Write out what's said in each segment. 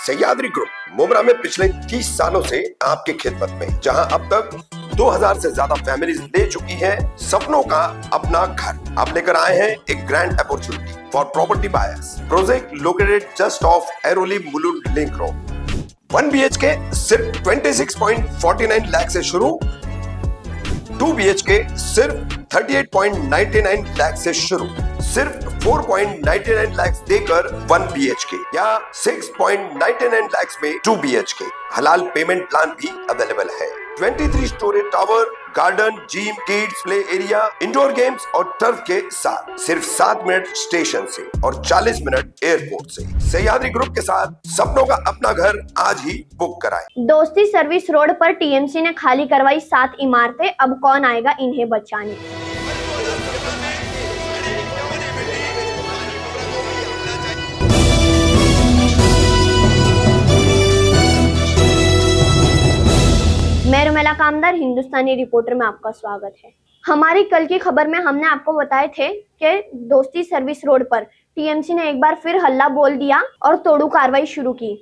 Sahyadri group Mumbra में पिछले 30 सालों से आपकी खिदमत में, जहां अब तक 2000 से ज्यादा फैमिलीज ले चुकी हैं सपनों का अपना घर। आप लेकर आए हैं एक grand opportunity for property buyers. Project located just of Airoli Mulund link road. 1 BHK सिर्फ 26.49 लाख से शुरू, 2 BHK सिर्फ 38.99 लाख से शुरू, सिर्फ 4.99 लाख देकर 1 BHK या 6.99 लाख में 2 BHK। हलाल पेमेंट प्लान भी अवेलेबल है। 23 story tower, garden, gym, kids play area, indoor games और टर्फ के साथ सिर्फ 7 मिनट स्टेशन से और 40 मिनट एयरपोर्ट से। सह्याद्री ग्रुप के साथ सपनों का अपना घर आज ही बुक कराएं। दोस्ती सर्विस रोड पर टीएमसी ने खाली करवाई 7 इमारतें, अब कौन आएगा इन्हें बचाने। मैं रुमेला कामदार, हिंदुस्तानी रिपोर्टर में आपका स्वागत है। हमारी कल की खबर में हमने आपको बताए थे कि दोस्ती सर्विस रोड पर टीएमसी ने एक बार फिर हल्ला बोल दिया और तोड़ू कार्रवाई शुरू की।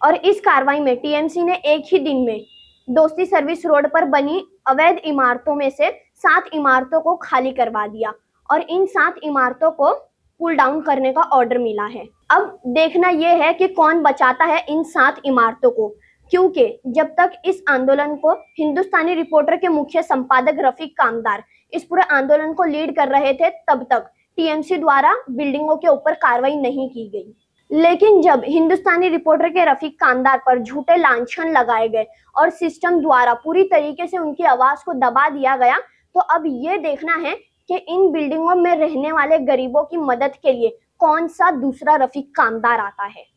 और इस कार्रवाई में टीएमसी ने एक ही दिन में दोस्ती सर्विस रोड पर बनी अवैध इमारतों में से 7 इमारतों को खाली करवा दिया और इन 7 इमारतों को पुल डाउन करने का ऑर्डर मिला है। अब देखना यह है कि कौन बचाता है इन 7 इमारतों को, क्योंकि जब तक इस आंदोलन को हिंदुस्तानी रिपोर्टर के मुख्य संपादक रफीक कामदार इस पूरे आंदोलन को लीड कर रहे थे, तब तक टीएमसी द्वारा बिल्डिंगों के ऊपर कार्रवाई नहीं की गई। लेकिन जब हिंदुस्तानी रिपोर्टर के रफीक कामदार पर झूठे लांछन लगाए गए और सिस्टम द्वारा पूरी तरीके से उनकी आवाज को दबा दिया गया, तो अब ये देखना है कि इन बिल्डिंगों में रहने वाले गरीबों की मदद के लिए कौन सा दूसरा रफीक कामदार आता है।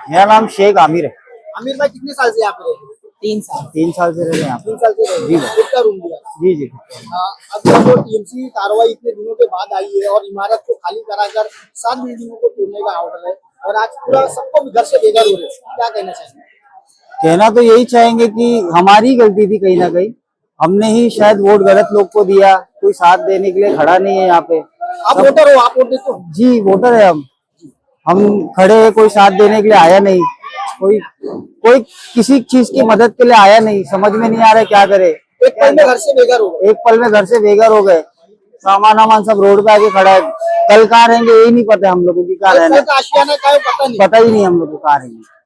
मेरा नाम शेख आमिर है। आमिर भाई कितने साल से यहाँ पे रहे? 3 साल। 3 साल से रह रहे हैं यहाँ पे। 3 साल से रहे। जी कितना रूम दिया? जी जी। अब जो टीएमसी कार्रवाई इतने दिनों के बाद आई है और इमारत को खाली कराकर 7 बिल्डिंगों को तोड़ने का ऑर्डर है और आज पूरा सबको घर से बेघर हो रहे हैं, क्या कहना चाहेंगे? कहना तो यही चाहेंगे कि हमारी गलती थी कहीं ना कहीं, हमने ही शायद वोट गलत लोग को दिया, कोई साथ देने के लिए खड़ा नहीं है यहाँ पे। आप वोटर हो, आप वोट देते हो? जी वोटर है हम खड़े हैं, कोई साथ देने के लिए आया नहीं, कोई किसी चीज की मदद के लिए आया नहीं। समझ में नहीं आ रहा क्या करे। एक पल में घर से बेघर हो गए। एक पल में घर से बेघर हो गए। सामान वामान सब रोड पे आके खड़ा है। कल कहाँ रहेंगे यही नहीं पता हम लोगों की, कहाँ रहना पता ही नहीं हम लोग को कहाँ रहेंगे।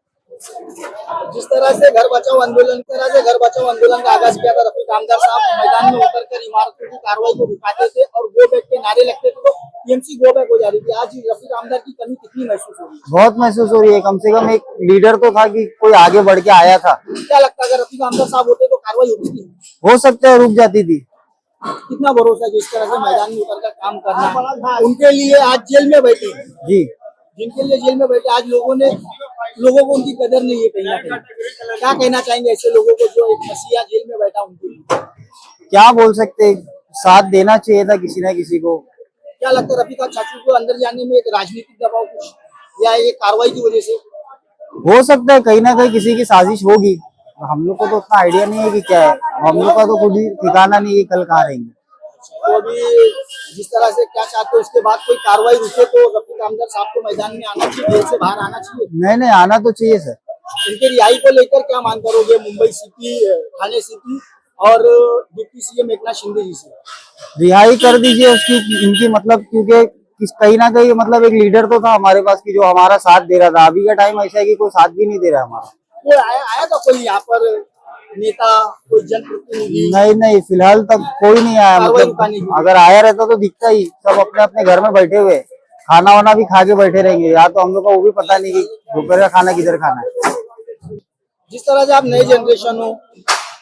जिस तरह से घर बचाओ आंदोलन का आगाज किया था रफीक कामदार साहब, मैदान में उतर कर इमारतों की कार्रवाई को रुकाते थे और गो बैक के नारे लगते थे, तो टीएमसी गो बैक हो जा रही थी। आज रफीक कामदार की कमी कितनी महसूस हो रही है? बहुत महसूस हो रही है। कम से कम एक लीडर तो था कि कोई आगे बढ़ के आया था। क्या लगता है अगर रफीक कामदार साहब होते तो कार्रवाई होती थी? हो सकता है रुक जाती थी, कितना भरोसा है जिस तरह से मैदान में उतर कर काम करना, उनके लिए आज जेल में बैठे हैं। जी। जिनके लिए जेल में बैठे आज लोगों को उनकी कदर नहीं है कहीं ना कहीं। क्या कहना चाहेंगे ऐसे लोगों को जो एक मसीहा जेल में बैठा उनके लिए? क्या बोल सकते, साथ देना चाहिए था किसी ना किसी को। क्या लगता है रफीका चाचू को अंदर जाने में एक राजनीतिक दबाव कुछ या ये कार्रवाई की वजह से? हो सकता है कहीं ना कहीं किसी की साजिश होगी, हम लोग को तो उतना आइडिया नहीं है कि क्या है, हम लोग का तो खुद ही ठिकाना नहीं है कल कहाँ रहेंगे। तो अभी जिस तरह से क्या चाहते हो उसके बाद कोई कार्रवाई रुके तो रफीक आमदर साहब को मैदान में आना चाहिए, जेल से बाहर आना चाहिए? नहीं, आना तो चाहिए सर। इनके रिहाई को लेकर क्या मांग करोगे मुंबई सीपी, ठाणे सीपी और डिप्टी सीएम एकनाथ शिंदे जी से? रिहाई कर दीजिए उसकी, इनकी मतलब, क्योंकि कहीं ना कहीं मतलब एक लीडर तो था हमारे पास की जो हमारा साथ दे रहा था। अभी का टाइम ऐसा है कि कोई साथ भी नहीं दे रहा हमारा। कोई आया था कोई यहाँ पर नेता, कोई जनप्रतिनिधि? नहीं, फिलहाल तक कोई नहीं आया। मतलब अगर आया रहता तो दिखता ही, सब अपने अपने घर में बैठे हुए, खाना वाना भी खा के बैठे रहेंगे। या तो हम लोग को वो भी पता नहीं कि दोपहर का खाना किधर खाना है। जिस तरह से आप नए जनरेशन हो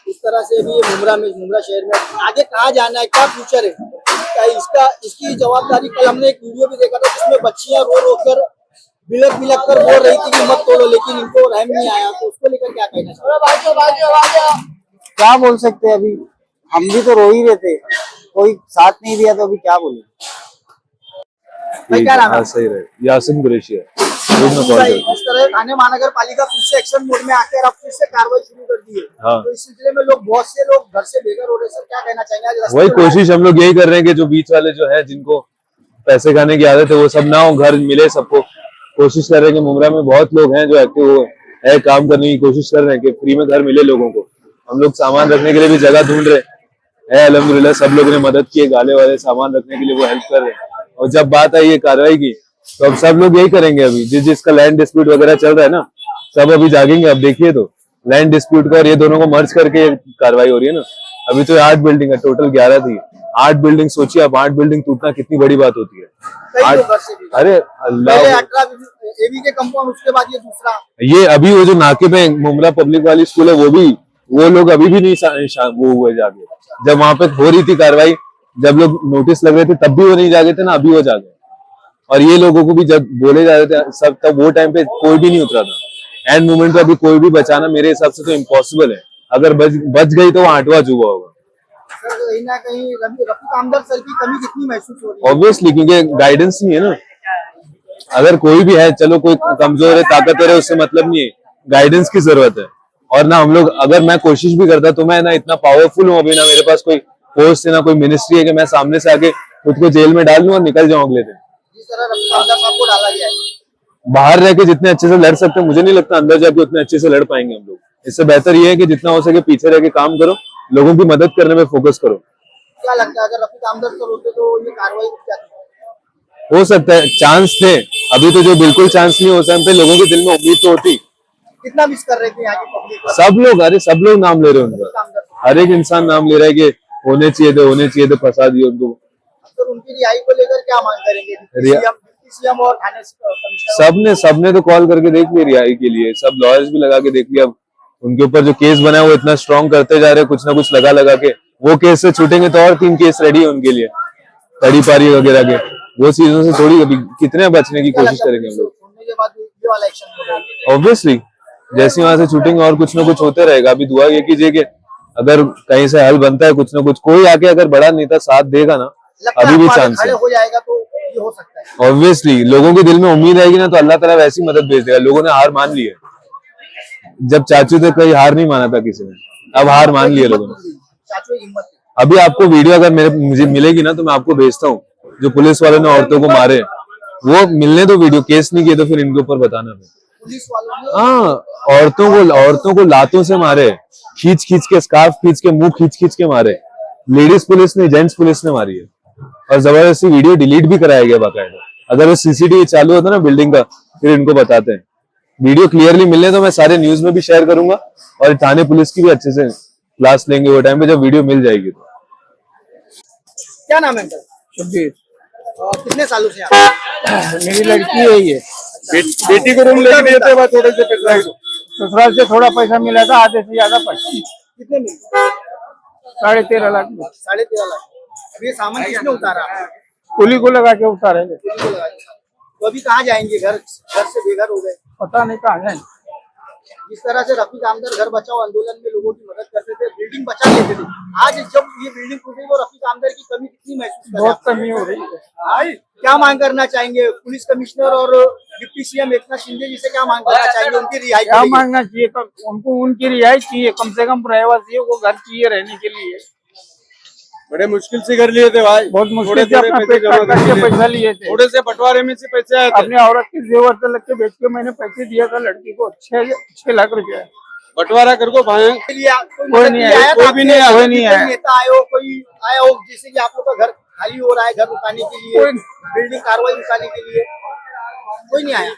उस तरह से भी मुंब्रा शहर में आगे कहाँ जाना है, क्या फ्यूचर है, क्या इसकी जवाबदारी? कल हमने एक वीडियो भी देखा था जिसमें बच्चियां रो कर बिलक कर बोल रही थी कि मत तोड़ो, लेकिन इनको रहम नहीं आया, तो उसको लेकर क्या कहना चाहिए? क्या बोल सकते हैं, अभी हम भी तो रो ही रहे थे, कोई साथ नहीं दिया तो अभी क्या बोले। क्या नाम है? सही रहे, यासिन कुरैशी है। इस तरह ठाणे महानगर पालिका फिर से एक्शन मोड में आकर अब फिर से कार्रवाई शुरू कर दी है। हाँ। तो इस सिलसिले में बहुत से लोग घर से बेघर हो रहे हैं। सर क्या कहना चाहेंगे? आज रास्ते वही में कोशिश हम लोग यही कर रहे हैं कि जो बीच वाले जो है जिनको पैसे खाने की आदत है वो सब ना हो, घर मिले सबको। कोशिश कर रहे हैं कि मुंब्रा में बहुत लोग हैं जो एक्टिव है, काम करने की कोशिश कर रहे हैं कि फ्री में घर मिले लोगों को। हम लोग सामान रखने के लिए भी जगह ढूंढ रहे हैं, अल्हम्दुलिल्लाह सब लोगों ने मदद की है, गाले वाले सामान रखने के लिए वो हेल्प कर रहे हैं। और जब बात आई ये कार्रवाई की तो अब सब लोग यही करेंगे। अभी जिसका लैंड डिस्प्यूट वगैरह चल रहा है ना, सब अभी जागेंगे। अब देखिए तो लैंड डिस्प्यूट का और ये दोनों को मर्ज करके कार्रवाई हो रही है ना। अभी तो 8 बिल्डिंग है, टोटल 11 थी। 8 बिल्डिंग, सोचिए आप 8 बिल्डिंग टूटना कितनी बड़ी बात होती है। कई लोग घर से भी अरे पहले अल्लाह, 18 एवी के कंपाउंड, उसके बाद ये दूसरा। ये अभी वो जो नाके पे मुंब्रा पब्लिक वाली स्कूल है वो लोग अभी भी नहीं वो हुए जागे। जब वहां पे हो रही थी कार्रवाई, जब लोग नोटिस लग रहे थे तब भी वो नहीं जागे थे ना, अभी वो जागे। और ये लोगों को भी जब बोले जा रहे थे सब, तब वो टाइम पे कोई भी नहीं उतरा था। एंड मोमेंट पे अभी कोई भी बचाना मेरे हिसाब से तो इम्पॉसिबल है। अगर बच गई तो वो 8वां जुबा होगा। सर कहीं ना कहीं रफीक आमदर सर की कमी कितनी महसूस हो रही है? ऑब्वियसली, क्योंकि गाइडेंस नहीं है ना। अगर कोई भी है, चलो कोई कमजोर है, ताकतवर है, उससे मतलब नहीं है, गाइडेंस की जरूरत है। और ना हम लोग, अगर मैं कोशिश भी करता तो मैं ना इतना पावरफुल हूँ अभी, ना मेरे पास कोई पोस्ट है ना कोई मिनिस्ट्री है कि मैं सामने से आके खुद को जेल में डाल लूं और निकल जाऊं अगले दिन। जिस तरह रफीक आमदर साहब को डाला गया है, बाहर रह के जितने अच्छे से लड़ सकते हैं, मुझे नहीं लगता अंदर जाके उतने अच्छे से लड़ पाएंगे हम लोग। इससे बेहतर ये है कि जितना हो सके पीछे रह के काम करो, लोगों की मदद करने में फोकस करो। क्या लगता है अगर रफीक आमदर सर होते तो ये कार्रवाई रुक जाती? हो सकता है, चांस थे। अभी तो जो बिल्कुल चांस नहीं, उस टाइम पे लोगों के दिल में उम्मीद तो होती। कितना मिस कर रहे थे यहाँ की पब्लिक? सब लोग, अरे सब लोग नाम ले रहे हैं उनका, हर एक इंसान नाम ले रहा है कि होने चाहिए थे, फंसा दिए उनको। सर उनकी रिहाई को लेकर क्या मांग करेंगे? सीएम और थाने कमिश्नर सबने तो कॉल करके देख लिया रिहाई के लिए, सब लॉयर्स भी लगा के देख लिया। अब उनके ऊपर जो केस बना है वो इतना स्ट्रॉन्ग करते जा रहे हैं, कुछ ना कुछ लगा के। वो केस से छूटेंगे तो और 3 केस रेडी है उनके लिए, तड़ी पारी वगैरह के। वो चीजों से थोड़ी अभी कितने बचने की कोशिश करेंगे हम लोग। ऑब्वियसली जैसे वहां से छूटेंगे और कुछ ना कुछ होते रहेगा। अभी दुआ ये कीजिए कि अगर कहीं से हल बनता है, कुछ ना कुछ कोई आके अगर बड़ा नेता साथ देगा ना, अभी भी चांस है। हो जाएगा तो ये हो सकता है। ऑब्वियसली लोगों के दिल में उम्मीद आएगी ना, तो अल्लाह ताला वैसी मदद भेज देगा। लोगों ने हार मान ली है। जब चाचू थे कहीं हार नहीं माना था किसी ने, अब हार मान लिया लोगों ने। चाचू की हिम्मत। अभी आपको वीडियो अगर मुझे मिलेगी ना तो मैं आपको भेजता हूँ, जो पुलिस वालों ने औरतों को मारे, वो मिलने दो वीडियो। केस नहीं किए तो फिर इनके ऊपर बताना है। पुलिस वालों ने हाँ, औरतों को लातों से मारे, खींच के, स्कार्फ खींच के, मुंह खींच के मारे। लेडीज पुलिस ने, जेंट्स पुलिस ने मारी है। और जबरदस्ती वीडियो डिलीट भी कराया गया बाकायदा। अगर वो सीसीटीवी चालू होता ना बिल्डिंग का, फिर इनको बताते हैं। वीडियो क्लियरली मिलने तो मैं सारे न्यूज में भी शेयर करूंगा, और थाने पुलिस की भी अच्छे से क्लास लेंगे वो टाइम पे जब वीडियो मिल जाएगी। तो क्या नाम है? शब्बीर। कितने सालों से आप? मेरी लड़की है ये। बेटी को रूम लेके दिए थे, वह थोड़े से पैसा ससुराल से थोड़ा पैसा मिला था, आधे से ज्यादा पैसा। कितने मिले? 13.5 लाख। 13.5 लाख। अब ये सामान किसने उतारा? कुली को लगा के उतारेंगे। पुलिस को लगा के। तो अभी कहाँ जाएंगे? घर से बेघर हो गए। पता नहीं कहाँ जाएंगे। जिस तरह से रफीक आमदर घर बचाओ आंदोलन में लोगों की मदद करते थे, बिल्डिंग बचा लेते थे, आज जब ये बिल्डिंग टूटी तो रफीक आमदर की कमी कितनी महसूस कर रहे हैं बहुत आप? कमी हो रही है। आज क्या मांग करना चाहेंगे? पुलिस कमिश्नर और डिप्टी सीएम एकनाथ शिंदे जी से क्या मांग करना चाहेंगे उनकी रिहाई क्या के लिए? मांगना चाहिए? उनको उनकी रिहाई चाहिए, कम से कम रहवासियों को घर चाहिए रहने के लिए। बड़े मुश्किल से कर लिए थे भाई, बहुत मुश्किल से थोड़े अपना पैसे पेट काट जरूरत के थी। पैसा लिए थे। थोड़े से बंटवारे में से पैसे आए थे। अपनी औरत की जेवर से लग के बेच के मैंने पैसे दिया था लड़की को 6 लाख रुपया। बंटवारा कर को भाई के लिए कोई नहीं आया, कोई भी नहीं आया, कोई नहीं आया। नेता आए हो, कोई आया हो जिससे कि आप लोग का घर खाली हो रहा है, घर उठाने के लिए, कोई- बिल्डिंग कार्रवाई उठाने के लिए कोई नहीं आया।